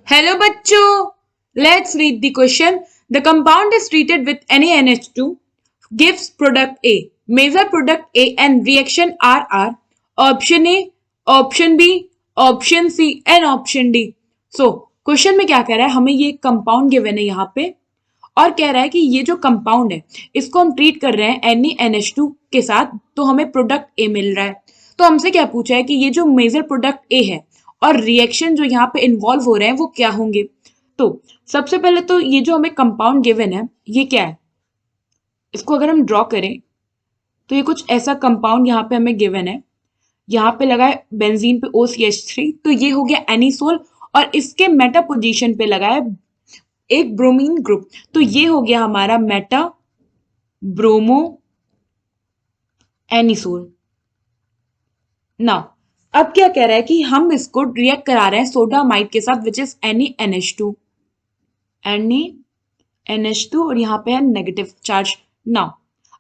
Hello bachcho, let's read the question. The compound is treated with NaNH2, gives product A. Measure product A and reaction RR. Option A, option B, option C and option D. So question में क्या कह रहा है, हमें ये compound given है यहाँ पे और कह रहा है कि ये जो कंपाउंड है इसको हम ट्रीट कर रहे हैं NaNH2 के साथ, तो हमें प्रोडक्ट ए मिल रहा है। तो हमसे क्या पूछा है कि ये जो मेजर प्रोडक्ट ए है और रिएक्शन जो यहाँ पे इन्वॉल्व हो रहे हैं वो क्या होंगे। तो सबसे पहले तो ये जो हमें कंपाउंड गिवन है ये क्या है, इसको अगर हम ड्रॉ करें तो ये कुछ ऐसा कंपाउंड यहाँ पे हमें गिवन है। यहाँ पे लगा है बेंजीन पे OCH3, तो ये हो गया एनिसोल और इसके मेटा पोजीशन पे लगा है एक ब्रोमीन ग्रुप, तो ये हो गया हमारा मेटा ब्रोमो एनिसोल। ना अब क्या कह रहा है कि हम इसको रिएक्ट करा रहे हैं सोडामाइड के साथ विच इज NaNH2 NaNH2 और यहाँ पे है नेगेटिव चार्ज। ना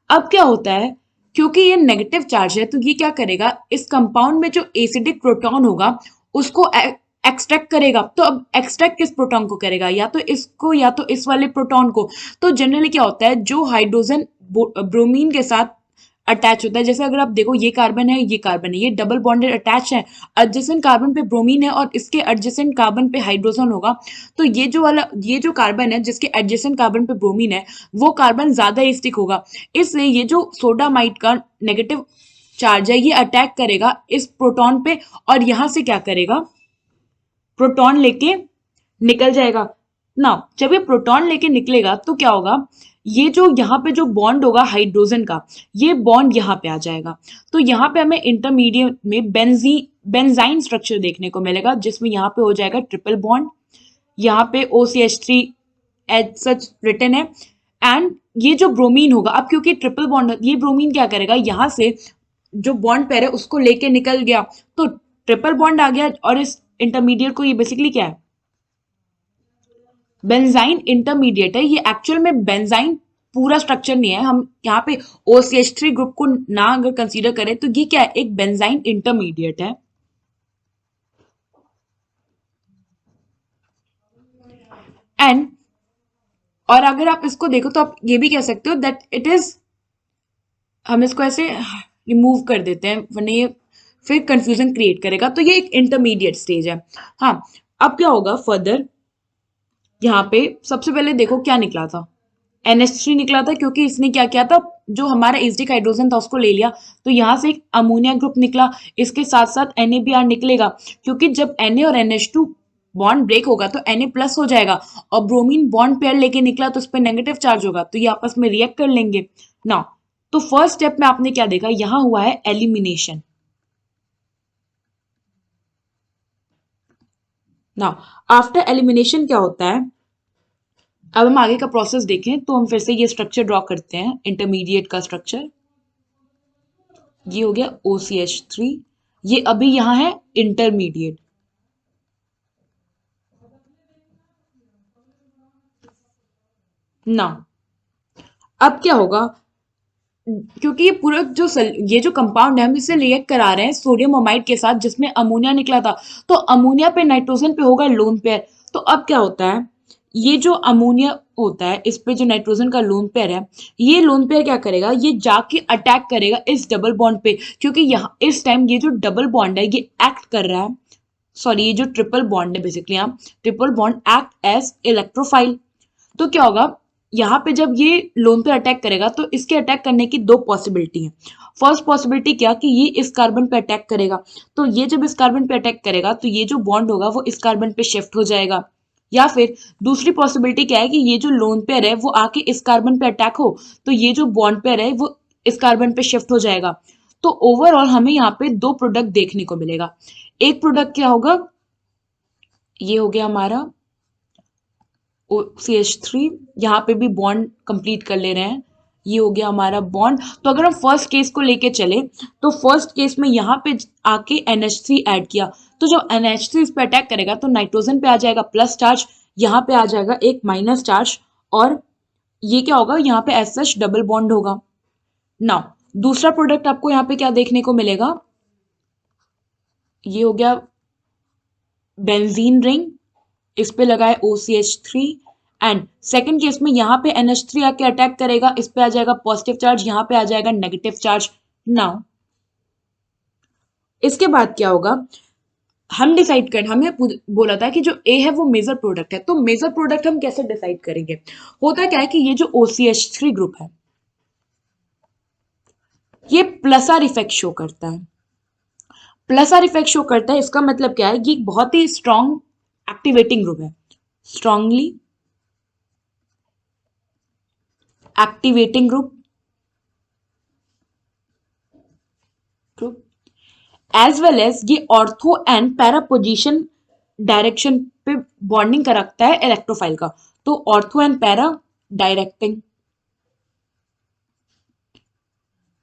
अब क्या होता है, क्योंकि ये नेगेटिव चार्ज है तो ये क्या करेगा, इस कंपाउंड में जो एसिडिक प्रोटॉन होगा उसको एक्सट्रैक्ट करेगा। तो अब एक्सट्रैक्ट किस प्रोटॉन को करेगा, या तो इसको या तो इस वाले प्रोटॉन को। तो जनरली क्या होता है, जो हाइड्रोजन ब्रोमीन के साथ अटैच होता है, जैसे अगर आप देखो ये कार्बन है ये डबल बॉन्डेड अटैच है, एडजेसेंट कार्बन पे ब्रोमीन है और इसके एडजेसेंट कार्बन पे हाइड्रोजन होगा। तो ये जो कार्बन है जिसके एडजेसेंट कार्बन पे ब्रोमीन है वो कार्बन ज्यादा एसिडिक होगा, इसलिए ये जो सोडामाइड का नेगेटिव चार्ज है ये अटैक करेगा इस प्रोटॉन पे और यहां से क्या करेगा, प्रोटॉन लेके निकल जाएगा ना। जब ये प्रोटॉन लेके निकलेगा तो क्या होगा, ये जो यहाँ पे जो बॉन्ड होगा हाइड्रोजन का, ये बॉन्ड यहाँ पे आ जाएगा। तो यहाँ पे हमें इंटरमीडिएट में बेंजाइन स्ट्रक्चर देखने को मिलेगा, जिसमें यहाँ पे हो जाएगा ट्रिपल बॉन्ड, यहाँ पे OCH3 एज सच रिटन है। एंड ये जो ब्रोमीन होगा, अब क्योंकि ट्रिपल बॉन्ड, ये ब्रोमीन क्या करेगा, यहाँ से जो बॉन्ड पेयर है उसको लेके निकल गया, तो ट्रिपल बॉन्ड आ गया और इस इंटरमीडिएट को, ये बेसिकली क्या है, बेंजाइन इंटरमीडिएट है। ये एक्चुअल में बेंजाइन पूरा स्ट्रक्चर नहीं है, हम यहाँ पे OCH3 ग्रुप को ना अगर कंसीडर करें तो ये क्या है, एक बेंजाइन इंटरमीडिएट है। एंड और अगर आप इसको देखो तो आप ये भी कह सकते हो दैट इट इज, हम इसको ऐसे रिमूव कर देते हैं वरना ये फिर कंफ्यूजन क्रिएट करेगा, तो ये एक इंटरमीडिएट स्टेज है। हाँ, अब क्या होगा फर्दर, यहाँ पे सबसे पहले देखो क्या निकला था, NH3 निकला था, क्योंकि इसने क्या किया था, जो हमारा एसिडिक हाइड्रोजन था उसको ले लिया, तो यहाँ से एक अमोनिया ग्रुप निकला, इसके साथ साथ NaBr निकलेगा, क्योंकि जब Na और NH2 बॉन्ड ब्रेक होगा तो Na प्लस हो जाएगा और ब्रोमीन बॉन्ड पेयर लेके निकला तो उस पर नेगेटिव चार्ज होगा, तो ये आपस में रिएक्ट कर लेंगे ना। तो फर्स्ट स्टेप में आपने क्या देखा, यहां हुआ है एलिमिनेशन। ना आफ्टर एलिमिनेशन क्या होता है, अब हम आगे का प्रोसेस देखें तो हम फिर से ये स्ट्रक्चर ड्रॉ करते हैं, इंटरमीडिएट का स्ट्रक्चर। ये हो गया OCH3, ये अभी यहां है इंटरमीडिएट। ना अब क्या होगा, क्योंकि ये पूरा ये जो कंपाउंड है हम इसे रिएक्ट करा रहे हैं सोडियम अमाइड के साथ जिसमें अमोनिया निकला था, तो अमोनिया पे नाइट्रोजन पे होगा लोन पेयर। तो अब क्या होता है, ये जो अमोनिया होता है इस पे जो नाइट्रोजन का लोन पेयर है, ये लोन पेयर क्या करेगा, ये जाके अटैक करेगा इस डबल बॉन्ड पे, क्योंकि यहाँ इस टाइम ये जो डबल बॉन्ड है ये एक्ट कर रहा है, सॉरी ये जो ट्रिपल बॉन्ड है बेसिकली, यहाँ triple bond act as electrophile. तो क्या होगा, यहाँ पे जब ये लोन पे अटैक करेगा तो इसके अटैक करने की दो पॉसिबिलिटी है। फर्स्ट पॉसिबिलिटी क्या, कि ये इस कार्बन पे अटैक करेगा, तो ये जब इस कार्बन पे अटैक करेगा तो ये जो बॉन्ड होगा वो इस कार्बन पे शिफ्ट हो जाएगा। या फिर दूसरी पॉसिबिलिटी क्या है, कि ये जो लोन पेयर है वो आके इस कार्बन पे अटैक हो, तो ये जो बॉन्ड पेयर है वो इस कार्बन पे शिफ्ट हो जाएगा। तो ओवरऑल हमें यहाँ पे दो प्रोडक्ट देखने को मिलेगा। एक प्रोडक्ट क्या होगा, ये हो गया हमारा OCH3, यहाँ पे भी बॉन्ड कंप्लीट कर ले रहे हैं, ये हो गया हमारा बॉन्ड। तो अगर हम फर्स्ट केस को लेके चले तो फर्स्ट केस में यहाँ पे आके NH3 ऐड किया, तो जब NH3 इस पे अटैक करेगा तो नाइट्रोजन पे आ जाएगा प्लस चार्ज, यहाँ पे आ जाएगा एक माइनस चार्ज, और ये क्या होगा, यहाँ पे एज सच डबल बॉन्ड होगा। नाउ दूसरा प्रोडक्ट आपको यहाँ पे क्या देखने को मिलेगा, ये हो गया बेंजीन रिंग, इस पे लगा है OCH3 एंड सेकंड केस में यहाँ पे NH3 आके अटैक करेगा, इस पे आ जाएगा पॉजिटिव चार्ज, यहाँ पे आ जाएगा नेगेटिव चार्ज। नाउ इसके बाद क्या होगा, हम डिसाइड कर, हमें बोला था कि जो ए है वो मेजर प्रोडक्ट है, तो मेजर प्रोडक्ट हम कैसे डिसाइड करेंगे। होता क्या है कि ये जो OCH3 ग्रुप है ये प्लस आर इफेक्ट शो करता है। प्लस आर इफेक्ट शो करता है इसका मतलब क्या है, ये बहुत ही स्ट्रॉन्ग एक्टिवेटिंग ग्रुप है, strongly activating group as well as ये ortho and para position direction पे बॉन्डिंग का रखता है इलेक्ट्रोफाइल का, तो ortho and para directing.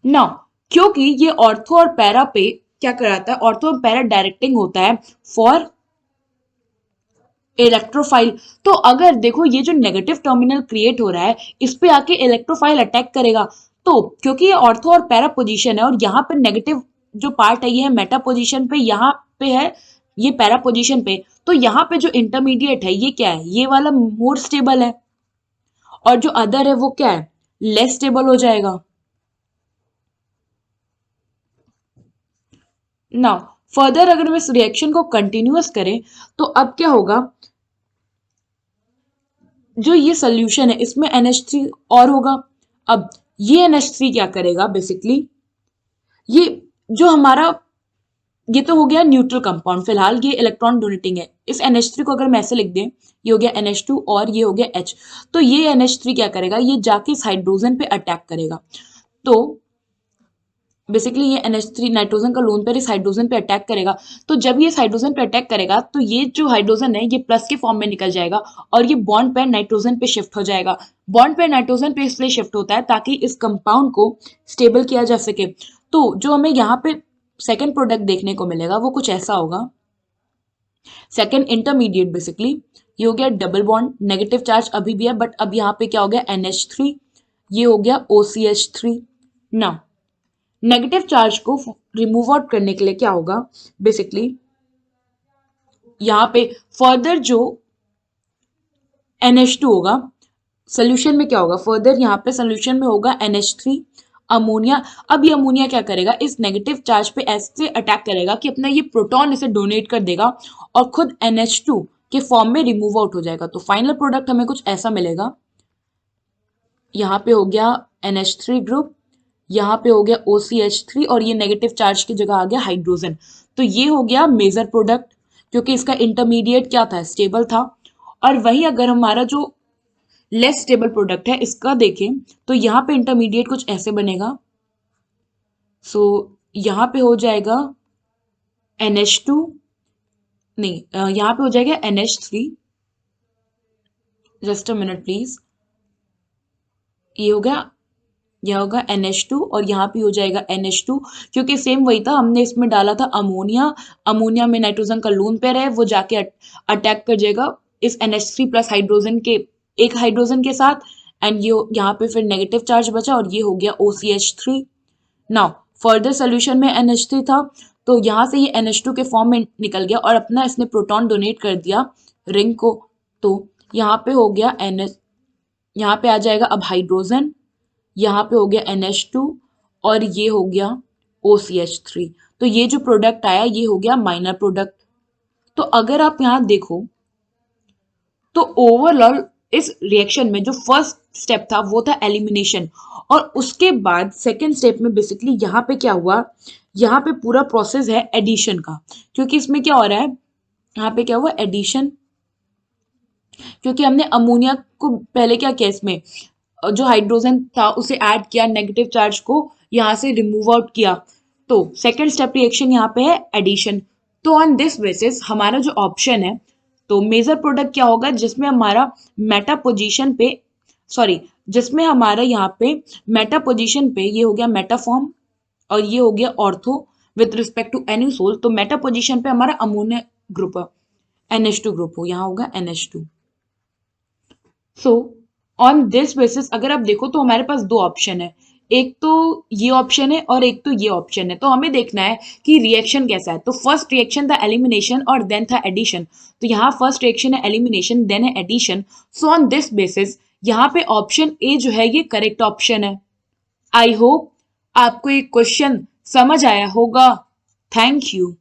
Now क्योंकि ये ऑर्थो और पैरा पे क्या कराता है, ऑर्थो और पैरा डायरेक्टिंग होता है फॉर इलेक्ट्रोफाइल। तो अगर देखो ये जो नेगेटिव टर्मिनल क्रिएट हो रहा है इस पे आके इलेक्ट्रोफाइल अटैक करेगा, तो क्योंकि ये ऑर्थो और पैरा पोजीशन है और यहाँ पे नेगेटिव जो पार्ट है ये है मेटा पोजीशन पे, यहाँ पे है ये पैरा पोजीशन पे, तो यहाँ पे जो इंटरमीडिएट है ये क्या है, ये वाला मोर स्टेबल है और जो अदर है वो क्या है, लेस स्टेबल हो जाएगा। नाउ फर्दर अगर हम इस रिएक्शन को कंटिन्यूअस करें तो अब क्या होगा, जो ये सोल्यूशन है इसमें NH3 और होगा। अब ये NH3 क्या करेगा बेसिकली, ये जो हमारा ये तो हो गया न्यूट्रल कंपाउंड, फिलहाल ये इलेक्ट्रॉन डोनेटिंग है। इस NH3 को अगर मैं ऐसे लिख दें, ये हो गया NH2 और ये हो गया H, तो ये NH3 क्या करेगा, ये जाके इस हाइड्रोजन पे अटैक करेगा। तो बेसिकली ये NH3 नाइट्रोजन का लोन पेयर इस हाइड्रोजन पे अटैक करेगा, तो जब ये इस हाइड्रोजन पे अटैक करेगा तो ये जो हाइड्रोजन है ये प्लस के फॉर्म में निकल जाएगा और ये बॉन्ड पेयर नाइट्रोजन पे शिफ्ट हो जाएगा। बॉन्ड पेयर नाइट्रोजन पे इसलिए शिफ्ट होता है ताकि इस कंपाउंड को स्टेबल किया जा सके। तो जो हमें यहाँ पे सेकेंड प्रोडक्ट देखने को मिलेगा वो कुछ ऐसा होगा, सेकेंड इंटरमीडिएट बेसिकली ये हो गया डबल बॉन्ड, नेगेटिव चार्ज अभी भी है बट अब यहाँ पे क्या हो गया NH3, ये हो गया OCH3। ना नेगेटिव चार्ज को रिमूव आउट करने के लिए क्या होगा, बेसिकली यहाँ पे फर्दर जो NH2 होगा सोल्यूशन में क्या होगा, फर्दर यहाँ पे सोल्यूशन में होगा NH3 अमोनिया। अब ये अमोनिया क्या करेगा, इस नेगेटिव चार्ज पे ऐसे अटैक करेगा कि अपना ये प्रोटॉन इसे डोनेट कर देगा और खुद NH2 के फॉर्म में रिमूव आउट हो जाएगा। तो फाइनल प्रोडक्ट हमें कुछ ऐसा मिलेगा, यहाँ पे हो गया NH3 ग्रुप, यहाँ पे हो गया OCH3 और ये नेगेटिव चार्ज की जगह आ गया हाइड्रोजन। तो ये हो गया मेजर प्रोडक्ट क्योंकि इसका इंटरमीडिएट क्या था, स्टेबल था। और वहीं अगर हमारा जो लेस स्टेबल प्रोडक्ट है इसका देखें तो यहाँ पे इंटरमीडिएट कुछ ऐसे बनेगा। सो यहाँ पे हो जाएगा NH2, नहीं यहाँ पे हो जाएगा NH3, just a minute please, ये हो गया, यह होगा NH2 और यहाँ पे हो जाएगा NH2 क्योंकि सेम वही था, हमने इसमें डाला था अमोनिया, अमोनिया में नाइट्रोजन का लोन पेयर है वो जाके अटैक कर जाएगा इस NH3 प्लस हाइड्रोजन के एक हाइड्रोजन के साथ एंड ये यहाँ पे फिर नेगेटिव चार्ज बचा और ये हो गया OCH3। नाउ फर्दर सोल्यूशन में NH3 था तो यहाँ से ये NH2 के फॉर्म में निकल गया और अपना इसने प्रोटॉन डोनेट कर दिया रिंग को, तो यहाँ पे हो गया NH, यहाँ पे आ जाएगा अब हाइड्रोजन, यहाँ पे हो गया NH2 और ये हो गया OCH3। तो ये जो प्रोडक्ट आया ये हो गया माइनर प्रोडक्ट। तो अगर आप यहाँ देखो तो ओवरऑल इस रिएक्शन में जो फर्स्ट स्टेप था वो था एलिमिनेशन और उसके बाद सेकेंड स्टेप में बेसिकली यहाँ पे क्या हुआ, यहाँ पे पूरा प्रोसेस है एडिशन का, क्योंकि इसमें क्या हो रहा है, यहाँ पे क्या हुआ एडिशन, क्योंकि हमने अमोनिया को पहले क्या किया, इसमें जो हाइड्रोजन था उसे ऐड किया, नेगेटिव चार्ज को यहाँ से रिमूव आउट किया, तो सेकेंड स्टेप रिएक्शन यहाँ पे है एडिशन। तो ऑन दिस बेसिस हमारा जो ऑप्शन है, तो मेजर प्रोडक्ट क्या होगा जिसमें हमारा मेटा पोजीशन पे, सॉरी जिसमें हमारा यहाँ पे मेटा पोजीशन पे ये हो गया मेटा फॉर्म और ये हो गया ortho with respect to anisole, तो मेटा पोजीशन पे हमारा अमोनिया ग्रुप NH2 ग्रुप हो, यहाँ होगा NH2। So on this basis अगर आप देखो तो हमारे पास दो ऑप्शन है, एक तो ये ऑप्शन है और एक तो ये ऑप्शन है, तो हमें देखना है कि रिएक्शन कैसा है। तो फर्स्ट रिएक्शन था एलिमिनेशन और देन था एडिशन। तो यहाँ फर्स्ट रिएक्शन है एलिमिनेशन, देन है addition. So on this basis यहाँ पे ऑप्शन ए जो है ये करेक्ट ऑप्शन है। आई होप आपको ये क्वेश्चन समझ आया होगा। Thank you.